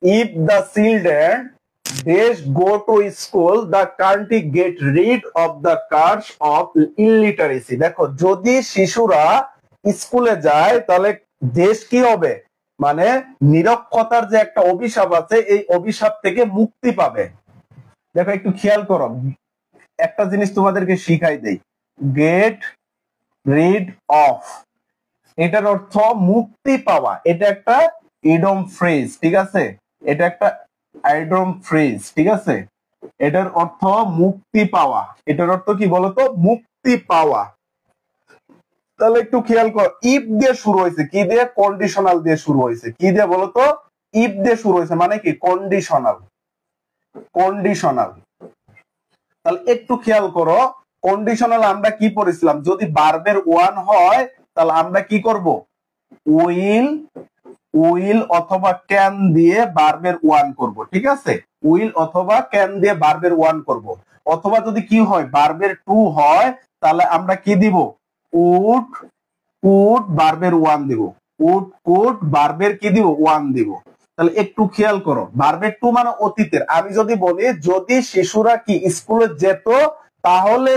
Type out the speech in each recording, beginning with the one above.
If the children does go to school the country get rid of the curse of illiteracy. দেখো যদি শিশুরা স্কুলে যায় তাহলে দেশ কি হবে, মানে নিরক্ষরতার যে একটা অভিশাপ আছে এই অভিশাপ থেকে মুক্তি পাবে। দেখো একটু খেয়াল করো, একটা জিনিস তোমাদেরকে শিখাই দেই, গেট রিড অফ, এটার অর্থ মুক্তি পাওয়া। এটা একটা ইডম ফ্রেজ, ঠিক আছে, এটা একটা আইডম ফ্রেজ, ঠিক আছে, এটার অর্থ মুক্তি পাওয়া। এটার অর্থ কি বলতো, মুক্তি পাওয়া। তাহলে একটু খেয়াল কর, ইফ দিয়ে শুরু হয়েছে, কি দিয়ে, কন্ডিশনাল দিয়ে শুরু হয়েছে। কি দিয়ে বলতো, ইফ দিয়ে শুরু হয়েছে, মানে কি কন্ডিশনাল, কন্ডিশনাল। তাহলে একটু খেয়াল করো, কন্ডিশনাল আমরা কি পড়েছিলাম, যদি ভার্বের ওয়ান হয় তাহলে আমরা কি করব, উইল, উইল অথবা ক্যান দিয়ে ভার্বের ওয়ান করব, ঠিক আছে, উইল অথবা ক্যান দিয়ে ভার্বের ওয়ান করব। অথবা যদি কি হয়, ভার্বের টু হয় তাহলে আমরা কি দিব, উড, কুড ভার্বের ওয়ান দিব, উড কুড ভার্বের কি দিব, ওয়ান দিব। তাহলে একটু খেয়াল করো, ভার্বের টু মানে অতীতের। আমি যদি বলি যদি শিশুরা কি স্কুলে যেত তাহলে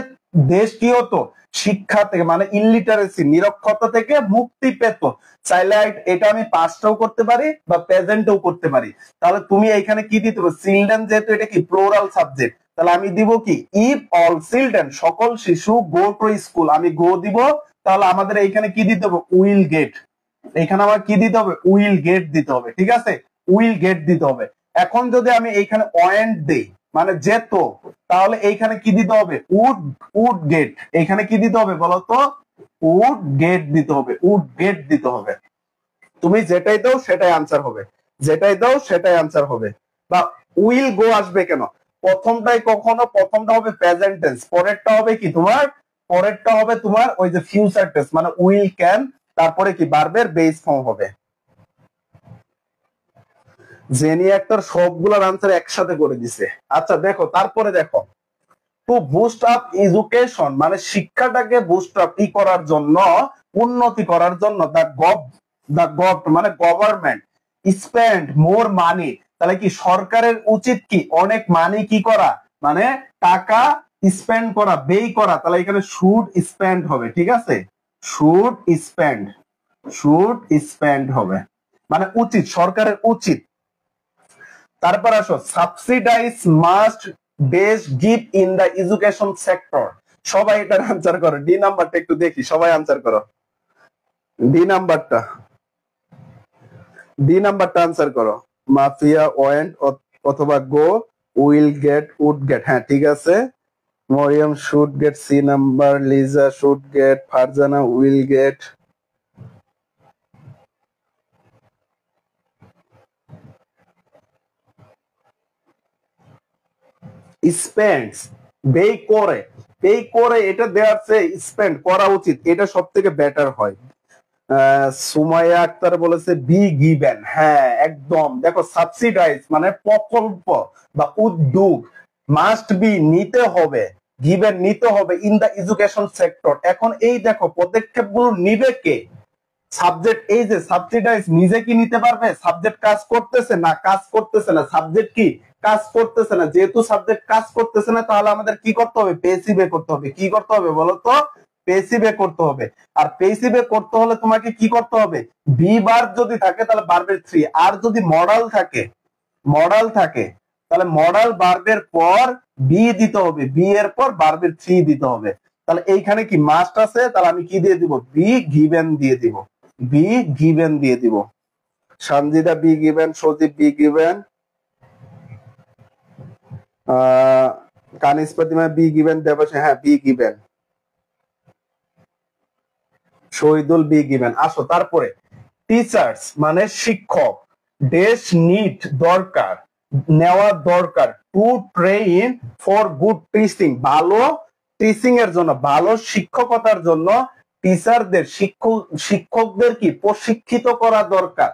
দেশ কি হতো, শিক্ষা থেকে মানে ইলিটারেসি নিরক্ষরতা থেকে মুক্তি পেত। চাইলে এটা আমি পাস্টও করতে পারি বা প্রেজেন্টও করতে পারি। তাহলে তুমি এখানে কি দিতে হবে, চিলড্রেন, যেহেতু এটা কি প্লুরাল সাবজেক্ট, তাহলে আমি দিব কি, ইফ অল চিলড্রেন, সকল শিশু গো টু স্কুল, আমি গো দিব। তাহলে আমাদের এইখানে কি দিতে হবে, উইল গেট, এখানে আমার কি দিতে হবে, উইল গেট দিতে হবে, ঠিক আছে, উইল গেট দিতে হবে। এখন যদি আমি এইখানে ওয়েন্ট দেই মানে যেত, তাহলে এইখানে কি দিতে হবে, উড, উড গেট, এখানে কি দিতে হবে বলতো, উড গেট দিতে হবে, উড গেট দিতে হবে। তুমি যেটাই দাও সেটাই আনসার হবে, যেটাই দাও সেটাই আনসার হবে। বা উইল গো আসবে কেন, প্রথমটাই কখনো, প্রথমটা হবে প্রেজেন্ট টেন্স, পরেরটা হবে কি তোমার, পরেরটা হবে তোমার ওই যে ফিউচার টেন্স, মানে উইল ক্যান, তারপরে কি ভার্বের বেস ফর্ম হবে। জেনি একটা সবগুলোর আনসার একসাথে করে দিছে। আচ্ছা দেখো, তারপরে দেখো, টু বুস্ট আপ এডুকেশন, মানে শিক্ষাটাকে বুস্ট আপ করার জন্য, উন্নতি করার জন্য, দা গভ মানে গভর্নমেন্ট স্পেন্ড মোর মানি, তাহলে কি সরকারের উচিত কি অনেক মানি কি করা, মানে টাকা স্পেন্ড করা, ব্যয় করা। তাহলে এখানে শুড স্পেন্ড হবে, ঠিক আছে, শুড স্পেন্ড, শুড স্পেন্ড হবে, মানে উচিত, সরকারের উচিত। তারপর আসো, subsidise must base give in the education sector. সবাই এটার আনসার করো, ডি নাম্বারটা একটু দেখি, সবাই আনসার করো, ডি নাম্বারটা, ডি নাম্বারটা আনসার করো। মাফিয়া ওয়েন্ট অথবা go, will get, would get, হ্যাঁ ঠিক আছে। Mariam should get, C number. Liza should get, Farzana will get. Spends, ব্যয় করে, ব্যয় করে, এটা দেওয়ার চেয়ে স্পেন্ড করা উচিত, এটা সব থেকে বেটার হয়। সুমাইয়া আক্তার বলেছে বি গিভেন, হ্যাঁ একদম। দেখো সাবসিডাইজ মানে প্রকল্প বা উদ্যোগ, মাস্ট বি নিতে হবে, গিভেন নিতে হবে, ইন দা এডুকেশন সেক্টর। এখন এই দেখো পদক্ষেপগুলো নিবে কে, সাবজেক্ট। এই যে সাবসিডাইজ নিজে কি নিতে পারবে, সাবজেক্ট কাজ করতেছে না, কাজ করতেছে না, সাবজেক্ট কি কাজ করতেছে না। যেহেতু সাবজেক্ট কাজ করতেছে না তাহলে আমাদের কি করতে হবে, পেসিভে করতে হবে। কি করতে হবে বলতো, পেসিভে করতে হবে। আর পেসিভে করতে হলে তোমাকে কি করতে হবে, বি বার যদি থাকে তাহলে ভার্বের থ্রি, আর যদি মডাল থাকে, মডাল থাকে তাহলে মডাল ভার্বের পর বি দিতে হবে, বি এর পর ভার্বের থ্রি দিতে হবে। তাহলে এইখানে কি মাস্ট আছে, তাহলে আমি কি দিয়ে দিব, বি গিভেন দিয়ে দিব, বি গিভেন দিয়ে দিব। Sanjida be given, Sajib be given, Kanis Pratima be given, দেবসে হ্যাঁ be given, Shahidul be given. আসো তারপরে, টিচার্স মানে শিক্ষক, ডেস নিড দরকার, নেওয়া দরকার, to train for good teaching, ভালো টিচিং এর জন্য, ভালো শিক্ষকতার জন্য টিচারদের, শিক্ষকদের কি প্রশিক্ষিত করা দরকার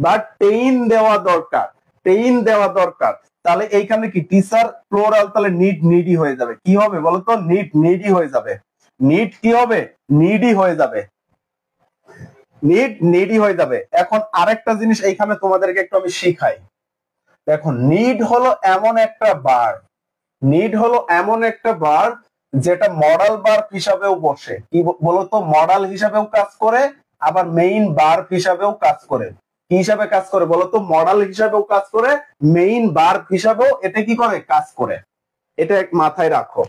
বা ট্রেইন দেওয়া দরকার, ট্রেইন দেওয়া দরকার। তাহলে এইখানে কি টিচার প্লোরাল, তাহলে নিড নিডি হয়ে যাবে। কি হবে বলতো, নিড নিডি হয়ে যাবে, নিড কি হবে, নিডি হয়ে যাবে, নিড নিডি হয়ে যাবে। এখন আরেকটা জিনিস এইখানে তোমাদেরকে একটু আমি শিখাই, দেখো নিড হলো এমন একটা ভার্ব, নিড হলো এমন একটা ভার্ব যেটা মডাল ভার্ব হিসাবেও বসে, কি বলতো, মডাল হিসাবেও কাজ করে, আবার মেইন ভার্ব হিসাবেও কাজ করে। কি হিসাবে কাজ করে বলতো, মডাল হিসাবেও কাজ করে, মেইন ভার্ব হিসাবেও এটা কি করে, কাজ করে। এটা মাথায় রাখো,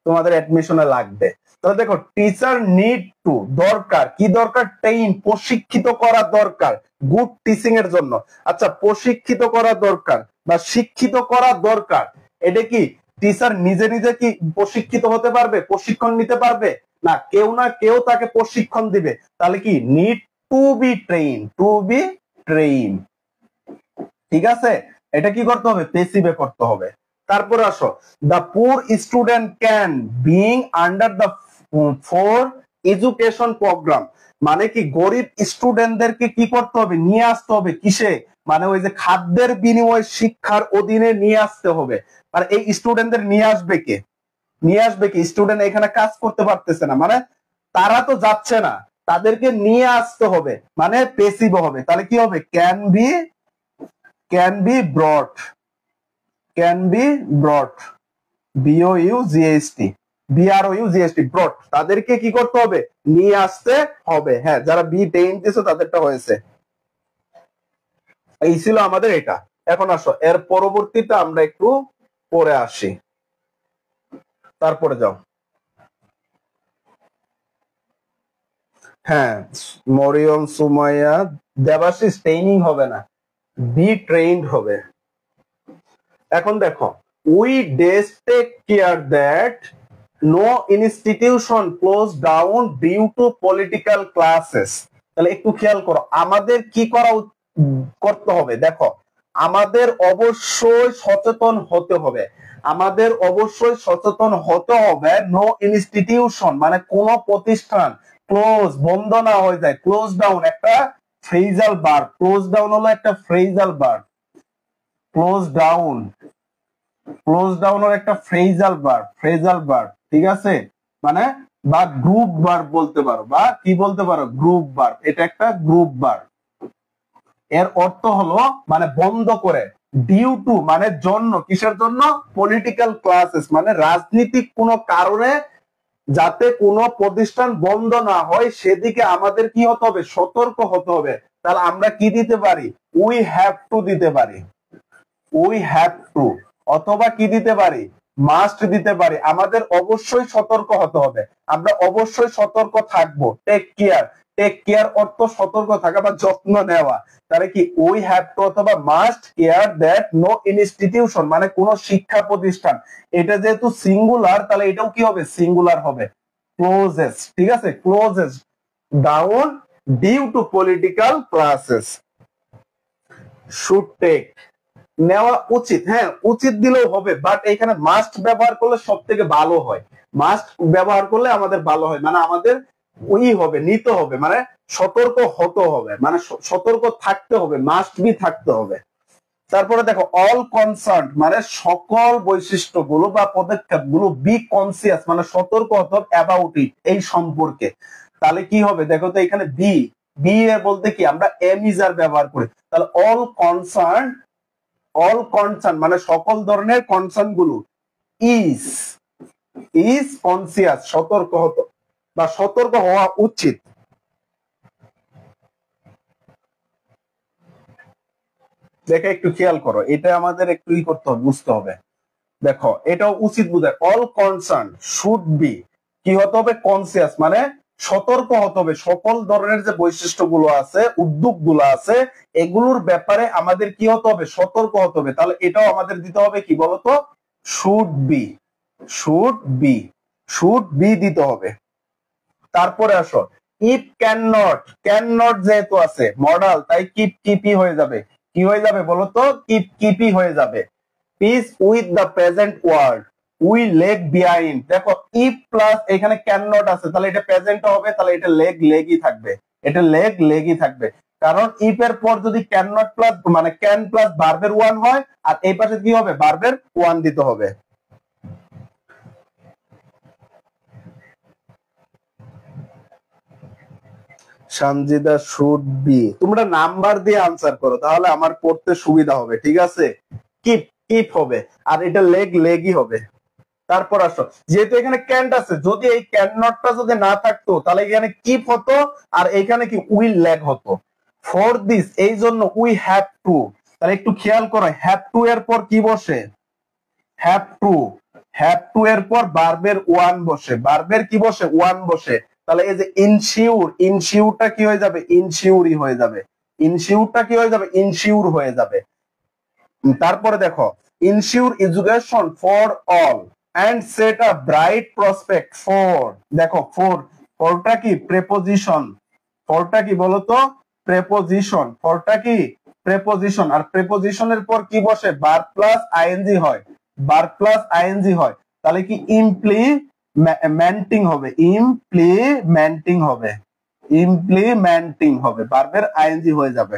তোমাদের অ্যাডমিশনে লাগবে। তাহলে দেখো টিচার নিড টু, দরকার, কি দরকার, ট্রেইন, প্রশিক্ষিত করা দরকার গুড টিচিং এর জন্য। আচ্ছা, প্রশিক্ষিত করা দরকার বা শিক্ষিত করা দরকার, এটা কি টিচার নিজে নিজে কি প্রশিক্ষিত হতে পারবে, প্রশিক্ষণ নিতে পারবে না, কেউ না কেউ তাকে প্রশিক্ষণ দিবে। তাহলে কি need to be train, to be train. ঠিক আছে, এটা কি করতে হবে, পেসিভে করতে হবে। তারপরে আসো, the poor student can being under the for education programme, মানে কি গরিব স্টুডেন্টদেরকে কি করতে হবে, নিয়ে আসতে হবে কিসে, মানে ওই যে খাদ্যের বিনিময় শিক্ষার অধীনে নিয়ে আসতে হবে। আর এই স্টুডেন্টদের নিয়ে আসবে কে, নিয়ে আসবে কি, স্টুডেন্ট এখানে কাজ করতে পারতেছে না, মানে তারা তো যাচ্ছে না, তাদেরকে নিয়ে আসতে হবে, মানে পেসিভ হবে। তাহলে কি হবে, ক্যান বি ব্রট, ক্যান বি ব্রট, বিওইউজিএসটি, বিআরওইউজিএসটি, ব্রট, তাদেরকে কি করতে হবে, নিয়ে আসতে হবে। হ্যাঁ, যারা বি টেন দিয়েছে তাদেরটা হয়েছে। এই ছিল আমাদের এটা। এখন আসো এর পরবর্তীতে আমরা একটু পরে আসি, তারপরে যাও। হ্যাঁ, মরিয়ম, সুমাইয়া, দেবাশিস ট্রেনিং হবে না, বি ট্রেইনড হবে। এখন দেখো, we does take care that no institution close down due to political clashes. তাহলে একটু খেয়াল করো, আমাদের কি করা করতে হবে, দেখো আমাদের অবশ্যই সচেতন হতে হবে, আমাদের অবশ্যই সচেতন হতে হবে। নো ইনস্টিটিউশন মানে কোন প্রতিষ্ঠান ক্লোজ, বন্ধ না হয়ে যায়, ক্লোজ ডাউন একটা ফ্রেজাল ভার্ব, ক্লোজ ডাউন হলো একটা phrasal verb, close down, close down হলো একটা ফ্রেজাল ভার্ব, ফ্রেজাল ভার্ব, ঠিক আছে, মানে বা গ্রুপ ভার্ব বলতে পারো, বা কি বলতে পারো, গ্রুপ ভার্ব, এটা একটা গ্রুপ ভার্ব। এর অর্থ হলো মানে বন্ধ করে, ডিউ টু মানে জন্য, কিসের জন্য, পলিটিক্যাল ক্লাসেস মানে রাজনীতিক কোন কারণে যাতে কোনো প্রতিষ্ঠান বন্ধ না হয় সেদিকে আমাদের কি হতে হবে, সতর্ক হতে হবে। তাহলে আমরা কি দিতে পারি, উই হ্যাভ টু দিতে পারি, উই হ্যাভ টু, অথবা কি দিতে পারি, মাস্ট দিতে পারি। আমাদের অবশ্যই সতর্ক হতে হবে, আমরা অবশ্যই সতর্ক থাকবো। টেক কেয়ার, টেক কেয়ার অর্থ সতর্ক থাকা বা যত্ন নেওয়া। তাহলে কি উই হ্যাভ টু অথবা must care that no institution মানে কোন শিক্ষা প্রতিষ্ঠান, এটা যেহেতু সিঙ্গুলার তাহলে এটাও কি হবে, সিঙ্গুলার হবে, ক্লোজেস, ঠিক আছে, closes down due to political clashes. Should take, নেওয়া উচিত, হ্যাঁ উচিত দিলেও হবে, বাট এখানে মাস্ট ব্যবহার করলে সব থেকে ভালো হয়, মাস্ট ব্যবহার করলে আমাদের ভালো হয়, মানে আমাদের ওই হবে, নিতে হবে, মানে সতর্ক হতে হবে, মানে সতর্ক থাকতে হবে, মাস্ট বি থাকতে হবে। তারপরে দেখো অল কনসার্ন মানে সকল বৈশিষ্ট্যগুলো বা পদক্ষেপগুলো, বি কনসিয়াস মানে সতর্ক হতে হবে অ্যাবাউট ইট এই সম্পর্কে। তাহলে কি হবে, দেখো তো এখানে বি, বি এর বলতে কি আমরা এম ইজার ব্যবহার করি, তাহলে অল কনসার্ন, অল কনসার্ন মানে সকল ধরনের কনসার্ন গুলো, ইজ, ইজ কনসিয়াস সতর্ক হতো বা সতর্ক হওয়া উচিত। দেখে একটু খেয়াল করো, এটা আমাদের একটু ই করতে হবে, বুঝতে হবে। দেখো এটাও উচিত বোঝায়, অল কনসার্ন শুড বি কি হতে হবে, কনসিয়াস মানে সতর্ক হতে হবে, সকল ধরনের যে বৈশিষ্ট্যগুলো আছে, উদ্যোগগুলো আছে, এগুলোর ব্যাপারে আমাদের কি হতে হবে, সতর্ক হতে হবে। তাহলে এটাও আমাদের দিতে হবে কি বলতো, should be, should be, should be দিতে হবে। তারপরে আসো, if can not, can not যেহেতু আছে মডাল তাই কিপ কিপি হয়ে যাবে, কি হয়ে যাবে বলতো, কিপ কিপি হয়ে যাবে। Pace with the present world, we lag behind, দেখো ইফ প্লাস এখানে ক্যান নট আছে তাহলে এটা প্রেজেন্ট হবে, তাহলে এটা লেগ লেগই থাকবে, এটা লেগ লেগই থাকবে। কারণ ইফ এর পর যদি ক্যান নট প্লাস মানে ক্যান প্লাস ভার্বের ওয়ান হয়, আর এই পাশে কি হবে, ভার্বের ওয়ান দিতে হবে। সানজিদা শুড বি, তোমরা নাম্বার দিয়ে আনসার করো তাহলে আমার পড়তে সুবিধা হবে, ঠিক আছে। কিপ কিপ হবে, আর এটা লেগই হবে। তারপর আসো, যেহেতু এখানে ক্যান্ট আছে, যদি এই ক্যান্ট নটটা যদি না থাকতো তাহলে এখানে কিপ হতো, আর এখানে কি উইল লেগ হতো। ফর দিস, এই জন্য উই হ্যাভ টু। তাহলে একটু খেয়াল করো, হ্যাভ টু এর পর কি বসে? Have to. হ্যাভ টু এর পর ভার্বের ওয়ান বসে, ভার্বের কি বসে? ওয়ান বসে। তাহলে এই যে ইনসিউর, ইনসিউরটা কি হয়ে যাবে? ইনসিউরই হয়ে যাবে। ইনসিউরটা কি হয়ে যাবে? ইনসিউর হয়ে যাবে। তারপরে দেখো, ensure education for all and set a bright prospect for. দেখো ফর, ফরটা কি? প্রেপোজিশন। ফরটা কি বলতো? প্রেপোজিশন। ফরটা কি? প্রেপোজিশন। আর প্রেপোজিশনের পর কি বসে? ভার্ব প্লাস আইএনজি হয়, ভার্ব প্লাস আইএনজি হয়। তাহলে কি ইমপ্লিমেন্টিং হবে, ইমপ্লিমেন্টিং হবে, ইমপ্লিমেন্টিং হবে, ভার্বের আইএনজি হয়ে যাবে।